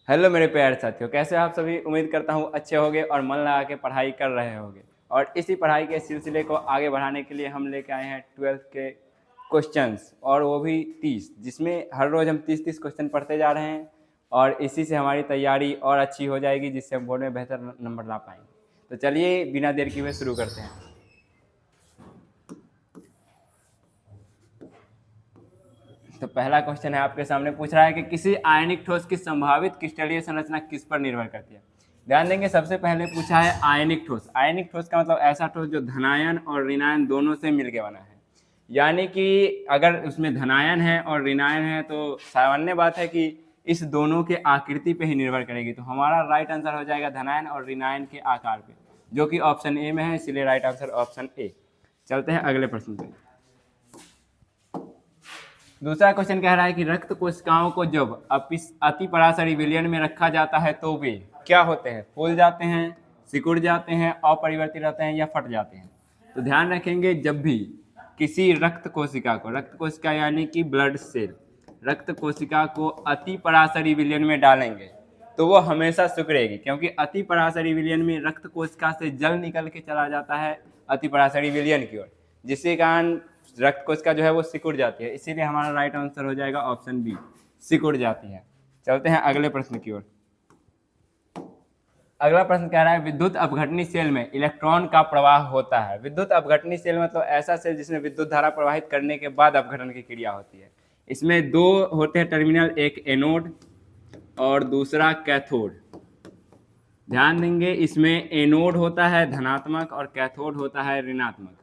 Hello मेरे प्यारे साथियों, कैसे हो आप सभी। उम्मीद करता हूँ अच्छे होंगे और मन लगा के पढ़ाई कर रहे होंगे। और इसी पढ़ाई के सिलसिले को आगे बढ़ाने के लिए हम लेके आए हैं 12th के क्वेश्चंस, और वो भी 30, जिसमें हर रोज़ हम 30-30 क्वेश्चन पढ़ते जा रहे हैं। और इसी से हमारी तैयारी और अच्छी हो जाएगी, जिससे हम बोर्ड में बेहतर नंबर ला पाएंगे। तो चलिए बिना देर किए हुए शुरू करते हैं। तो पहला क्वेश्चन है आपके सामने, पूछ रहा है कि किसी आयनिक ठोस की संभावित क्रिस्टलीय संरचना किस पर निर्भर करती है। ध्यान देंगे, सबसे पहले पूछा है आयनिक ठोस। आयनिक ठोस का मतलब ऐसा ठोस जो धनायन और ऋणायन दोनों से मिलके बना है। यानी कि अगर उसमें धनायन है और ऋणायन है तो सामान्य बात है कि इस दोनों के आकृति पे ही निर्भर करेगी। तो हमारा राइट आंसर हो जाएगा धनायन और ऋणायन के आकार पे, जो कि ऑप्शन ए में है, इसलिए राइट आंसर ऑप्शन ए। चलते हैं अगले प्रश्न पे। दूसरा क्वेश्चन कह रहा है कि रक्त कोशिकाओं को जब अति पराशरी विलयन में रखा जाता है तो वे क्या होते हैं। फूल जाते हैं, सिकुड़ जाते हैं, अपरिवर्तित रहते हैं या फट जाते हैं। तो ध्यान रखेंगे, जब भी किसी रक्त कोशिका यानी कि ब्लड सेल रक्त कोशिका को अति पराशरी विलयन में डालेंगे तो वो हमेशा सिकुड़ेगी, क्योंकि अति पराशरी विलयन में रक्त कोशिका से जल निकल के चला जाता है अति पराशरी विलयन की ओर, जिसके कारण रक्त कोशिका जो है वो सिकुड़ जाती है। इसीलिए हमारा राइट आंसर हो जाएगा ऑप्शन बी, सिकुड़ जाती है। चलते हैं अगले प्रश्न की ओर। अगला प्रश्न कह रहा है विद्युत अपघटनी सेल में इलेक्ट्रॉन का प्रवाह होता है। विद्युत अपघटनी सेल मतलब ऐसा सेल जिसमें विद्युत धारा प्रवाहित करने के बाद अपघटन की क्रिया होती है। इसमें दो होते हैं टर्मिनल, एक एनोड और दूसरा कैथोड। ध्यान देंगे, इसमें एनोड होता है धनात्मक और कैथोड होता है ऋणात्मक।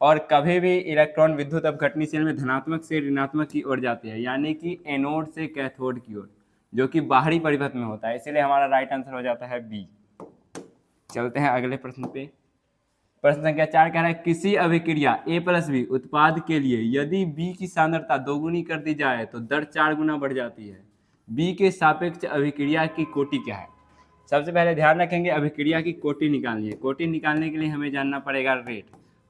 और कभी भी इलेक्ट्रॉन विद्युत अपघटनी सेल में धनात्मक से ऋणात्मक की ओर जाती है, यानी कि एनोड से कैथोड की ओर, जो कि बाहरी परिपथ में होता है। इसीलिए हमारा राइट आंसर हो जाता है बी। चलते हैं अगले प्रश्न पे। प्रश्न संख्या 4 कह रहा है किसी अभिक्रिया A+B उत्पाद के लिए यदि B की सांद्रता दोगुनी कर दी जाए तो दर 4 गुना बढ़ जाती है। B के सापेक्ष अभिक्रिया की कोटि क्या है। सबसे पहले ध्यान रखेंगे, अभिक्रिया की कोटि निकालनी है। कोटि निकालने के लिए हमें जानना पड़ेगा रेट।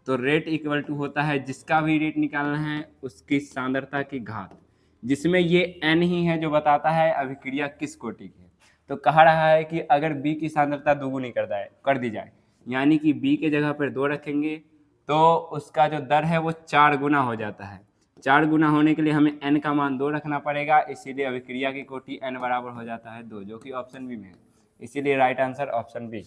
तो रेट इक्वल टू होता है, जिसका भी रेट निकालना है उसकी सांद्रता की घात, जिसमें ये n ही है जो बताता है अभिक्रिया किस कोटि की है। तो कहा रहा है कि अगर B की सांद्रता दोगुनी कर दी जाए, यानी कि B के जगह पर 2 रखेंगे तो उसका जो दर है वो 4 गुना हो जाता है। 4 गुना होने के लिए हमें n का मान 2 रखना पड़ेगा, इसीलिए अभिक्रिया की कोटि n बराबर हो जाता है 2, जो कि ऑप्शन बी में है। इसीलिए राइट आंसर ऑप्शन बी।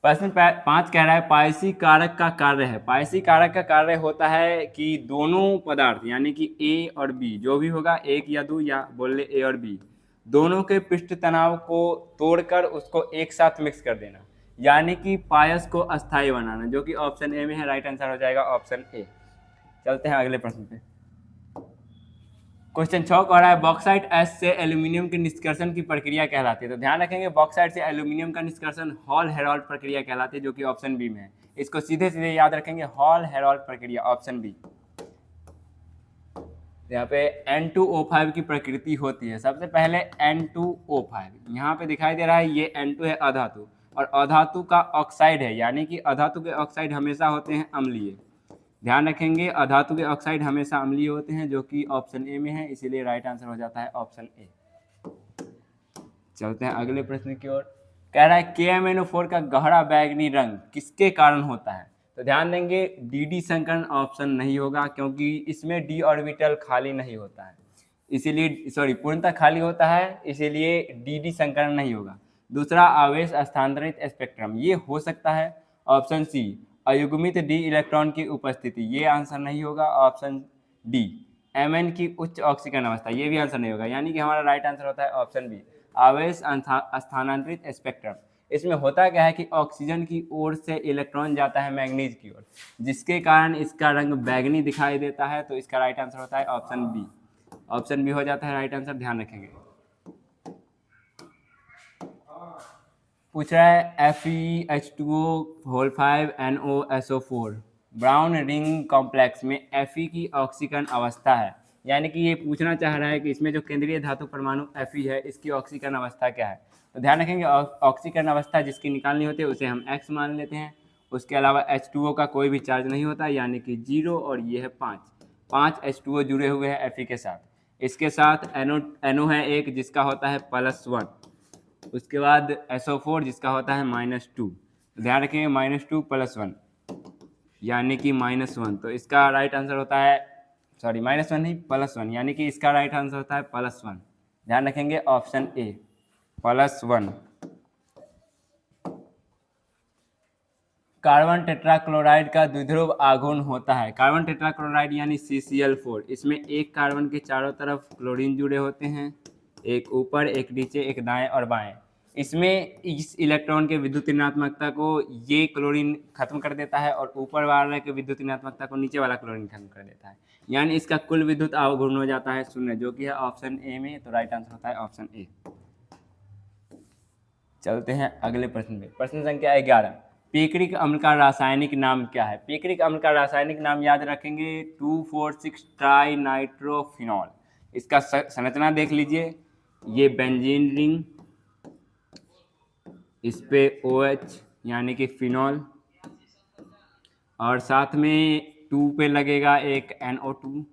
प्रश्न 5 कह रहा है पायसी कारक का कार्य है। पायसी कारक का कार्य होता है कि दोनों पदार्थ यानी कि ए और बी, जो भी होगा, एक या दो या बोल ले ए और बी, दोनों के पृष्ठ तनाव को तोड़कर उसको एक साथ मिक्स कर देना, यानी कि पायस को अस्थायी बनाना, जो कि ऑप्शन ए में है। राइट आंसर हो जाएगा ऑप्शन ए। चलते हैं अगले प्रश्न पे। क्वेश्चन 6 कह रहा है बॉक्साइट एश से एल्यूमिनियम के निष्कर्षण की प्रक्रिया कहलाती है। तो ध्यान रखेंगे, बॉक्साइट से एल्यूमिनियम का निष्कर्षण हॉल हेरॉल्ड प्रक्रिया कहलाती है, जो कि ऑप्शन बी में है। इसको सीधे सीधे याद रखेंगे, हॉल हेरॉल्ड प्रक्रिया, ऑप्शन बी। यहाँ पे N2O5 की प्रकृति होती है। सबसे पहले N2O5 यहाँ पे दिखाई दे रहा है, ये N2 है अधातु, और अधातु का ऑक्साइड है, यानी कि अधातु के ऑक्साइड हमेशा होते हैं अम्लीय। ध्यान रखेंगे, अधातु के ऑक्साइड हमेशा अम्लीय होते हैं, जो कि ऑप्शन ए में है, इसीलिए राइट आंसर हो जाता है ऑप्शन ए। चलते हैं अगले प्रश्न की ओर। कह रहा है KMnO4 का गहरा बैंगनी रंग किसके कारण होता है। तो ध्यान देंगे, डी संकरण ऑप्शन नहीं होगा, क्योंकि इसमें डी ऑर्बिटल खाली नहीं होता है, इसीलिए पूर्णतः खाली होता है, इसीलिए डी संकरण नहीं होगा। दूसरा, आवेश स्थानांतरित स्पेक्ट्रम, ये हो सकता है। ऑप्शन सी, अयुग्मित डी इलेक्ट्रॉन की उपस्थिति, ये आंसर नहीं होगा। ऑप्शन डी, Mn की उच्च ऑक्सीकरण अवस्था, ये भी आंसर नहीं होगा। यानी कि हमारा राइट आंसर होता है ऑप्शन बी, आवेश स्थानांतरित स्पेक्ट्रम। इसमें होता क्या है कि ऑक्सीजन की ओर से इलेक्ट्रॉन जाता है मैग्नीज की ओर, जिसके कारण इसका रंग बैंगनी दिखाई देता है। तो इसका राइट आंसर होता है ऑप्शन बी। ऑप्शन बी हो जाता है राइट आंसर, ध्यान रखेंगे। पूछ रहा है FeH2O5NOSO4 ब्राउन रिंग कॉम्प्लेक्स में Fe की ऑक्सीकरण अवस्था है। यानी कि ये पूछना चाह रहा है कि इसमें जो केंद्रीय धातु परमाणु Fe है, इसकी ऑक्सीकरण अवस्था क्या है। तो ध्यान रखेंगे, ऑक्सीकरण अवस्था जिसकी निकालनी होती है उसे हम X मान लेते हैं। उसके अलावा H2O का कोई भी चार्ज नहीं होता, यानी कि 0, और ये है 5 H2O जुड़े हुए हैं Fe के साथ। इसके साथ NO है एक जिसका होता है +1, उसके बाद SO4 जिसका होता है -2। ध्यान रखेंगे -2 +1 यानी कि -1, तो इसका राइट आंसर होता है, सॉरी -1 नहीं +1, यानी कि इसका राइट आंसर होता है +1। ध्यान रखेंगे ऑप्शन ए +1। कार्बन टेट्राक्लोराइड का द्विध्रुव आघूर्ण होता है। कार्बन टेट्राक्लोराइड यानी CCl4, इसमें एक कार्बन के चारों तरफ क्लोरीन जुड़े होते हैं, एक ऊपर एक नीचे एक दाएं और बाएं। इसमें इस इलेक्ट्रॉन के विद्युत ऋणात्मकता को ये क्लोरीन खत्म कर देता है और ऊपर वाले के विद्युत ऋणात्मकता को नीचे वाला क्लोरीन खत्म कर देता है, यानी इसका कुल विद्युत आघूर्ण हो जाता है 0, जो कि है ऑप्शन ए में। तो राइट आंसर होता है ऑप्शन ए। चलते हैं अगले प्रश्न में। प्रश्न संख्या 11, पिक्रिक अम्ल का रासायनिक नाम क्या है? पिक्रिक अम्ल का रासायनिक नाम याद रखेंगे 2,4,6 ट्राई नाइट्रोफिनॉल। इसका संरचना देख लीजिए, ये बेंजीन रिंग, इस पे OH यानी कि फिनॉल, और साथ में 2 पे लगेगा एक NO2,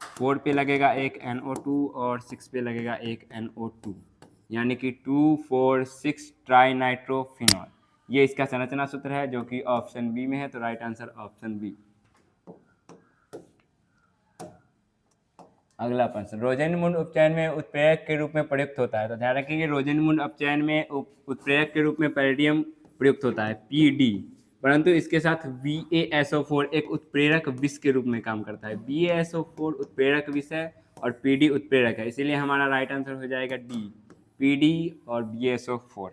4 पे लगेगा एक NO2 और 6 पे लगेगा एक NO2, यानी कि 2,4,6 ट्राई नाइट्रोफिनॉल। ये इसका संरचना सूत्र है जो कि ऑप्शन बी में है। तो राइट आंसर ऑप्शन बी। अगला प्रश्न, रोजेनमुंड उपचयन में उत्प्रेरक के रूप में प्रयुक्त होता है। तो ध्यान रखिए रोजेनमुंड उपचयन में उत्प्रेरक के रूप में पैरेडियम प्रयुक्त होता है PD, परंतु इसके साथ BaSO4 एक उत्प्रेरक विष के रूप में काम करता है। BaSO4 उत्प्रेरक विष है और PD उत्प्रेरक है, इसीलिए हमारा राइट आंसर हो जाएगा डी, PD और BaSO4।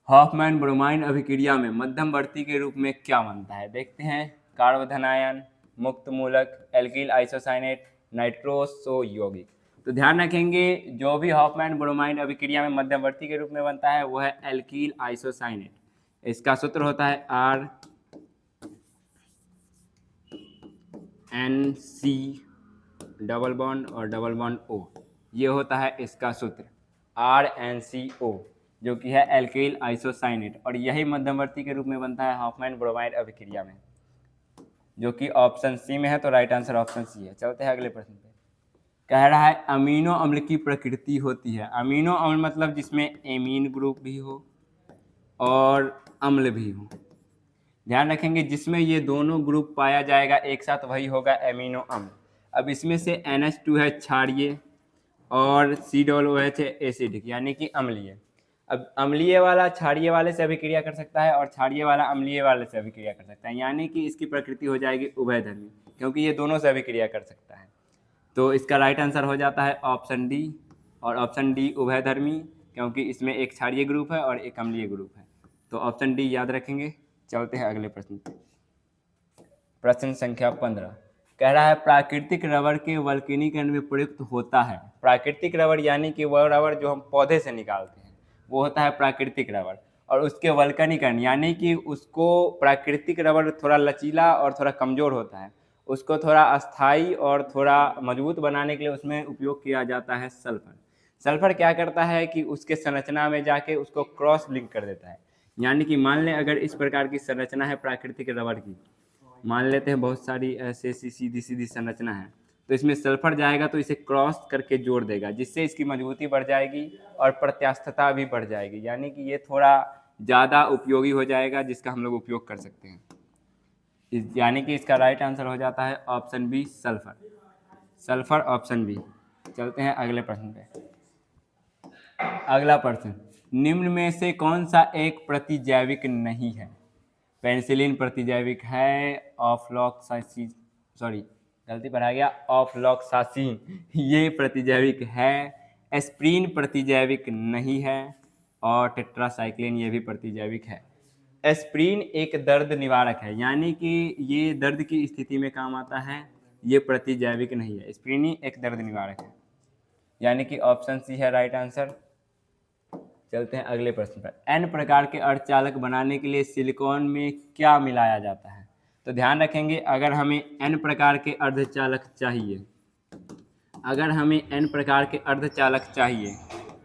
हॉफमैन ब्रोमाइन अभिक्रिया में मध्यमवर्ती के रूप में क्या बनता है? देखते हैं, कार्बोधनायन, मुक्त मूलक, एल्किल आइसोसाइनेट, नाइट्रोसो यौगिक। तो ध्यान रखेंगे जो भी हॉफमैन ब्रोमाइन अभिक्रिया में मध्यवर्ती के रूप में बनता है वो है एल्किल आइसोसाइनेट। इसका सूत्र होता है RNC डबल बॉन्ड और डबल बॉन्ड O। ये होता है इसका सूत्र RNCO, जो कि है एल्किल आइसोसाइनेट, और यही मध्यवर्ती के रूप में बनता है हॉफमैन ब्रोमाइड अभिक्रिया में, जो कि ऑप्शन सी में है। तो राइट आंसर ऑप्शन सी है। चलते हैं अगले प्रश्न पे। कह रहा है अमीनो अम्ल की प्रकृति होती है। अमीनो अम्ल मतलब जिसमें एमीन ग्रुप भी हो और अम्ल भी हो। ध्यान रखेंगे जिसमें ये दोनों ग्रुप पाया जाएगा एक साथ वही होगा एमिनो अम्ल। अब इसमें से NH2 है क्षारीय और COOH है एसिडिक, यानी कि अम्लीय। अब अम्लीय वाला क्षारीय वाले से अभिक्रिया कर सकता है और क्षारीय वाला अम्लीय वाले से अभिक्रिया कर सकता है, यानी कि इसकी प्रकृति हो जाएगी उभयधर्मी, क्योंकि ये दोनों से अभिक्रिया कर सकता है। तो इसका राइट आंसर हो जाता है ऑप्शन डी, और ऑप्शन डी उभयधर्मी, क्योंकि इसमें एक क्षारीय ग्रुप है और एक अम्लीय ग्रुप है। तो ऑप्शन डी याद रखेंगे। चलते हैं अगले प्रश्न पे। प्रश्न संख्या 15 कह रहा है प्राकृतिक रबर के वल्कनीकरण में प्रयुक्त होता है। प्राकृतिक रबर यानी कि वह रबर जो हम पौधे से निकालते हैं वो होता है प्राकृतिक रबर, और उसके वल्कनीकरण यानी कि उसको, प्राकृतिक रबर थोड़ा लचीला और थोड़ा कमज़ोर होता है, उसको थोड़ा अस्थाई और थोड़ा मजबूत बनाने के लिए उसमें उपयोग किया जाता है सल्फर। सल्फर क्या करता है कि उसके संरचना में जाके उसको क्रॉस लिंक कर देता है, यानी कि मान लें अगर इस प्रकार की संरचना है प्राकृतिक रबर की, मान लेते हैं बहुत सारी ऐसे सीधी सीधी संरचना है, तो इसमें सल्फर जाएगा तो इसे क्रॉस करके जोड़ देगा, जिससे इसकी मजबूती बढ़ जाएगी और प्रत्यास्थता भी बढ़ जाएगी, यानी कि ये थोड़ा ज़्यादा उपयोगी हो जाएगा जिसका हम लोग उपयोग कर सकते हैं। यानी कि इसका राइट आंसर हो जाता है option B sulphur. Sulphur option B. चलते हैं अगले प्रश्न पे। अगला प्रश्न, निम्न में से कौन सा एक प्रतिजैविक नहीं है? पेनिसिलिन प्रतिजैविक है, ऑफ्लॉक्सासिन, सॉरी गलती पर आ गया, ऑफ्लॉक्सासिन ये प्रतिजैविक है, एस्प्रिन प्रतिजैविक नहीं है, और टेट्रासाइक्लिन ये भी प्रतिजैविक है। एस्प्रिन एक दर्द निवारक है, यानी कि ये दर्द की स्थिति में काम आता है, ये प्रतिजैविक नहीं है। एस्प्रिन ही एक दर्द निवारक है, यानी कि ऑप्शन सी है राइट आंसर। चलते हैं अगले प्रश्न पर। N प्रकार के अर्धचालक बनाने के लिए सिलिकॉन में क्या मिलाया जाता है? तो ध्यान रखेंगे अगर हमें N प्रकार के अर्धचालक चाहिए, अगर हमें N प्रकार के अर्धचालक चाहिए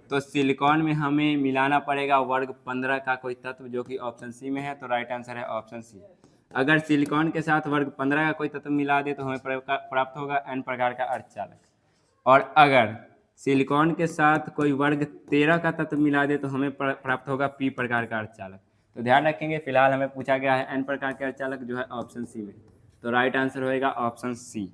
तो सिलिकॉन में हमें मिलाना पड़ेगा वर्ग 15 का कोई तत्व, जो कि ऑप्शन सी में है। तो राइट आंसर है ऑप्शन सी। अगर सिलिकॉन के साथ वर्ग 15 का कोई तत्व मिला दे तो हमें प्राप्त होगा n प्रकार का अर्धचालक। और अगर सिलिकॉन के साथ कोई वर्ग 13 का तत्व मिला दे तो हमें प्राप्त होगा p प्रकार का अर्धचालक। तो ध्यान रखेंगे, फिलहाल हमें पूछा गया है n प्रकार के अर्धचालक, जो है ऑप्शन सी में। तो राइट आंसर होएगा ऑप्शन सी।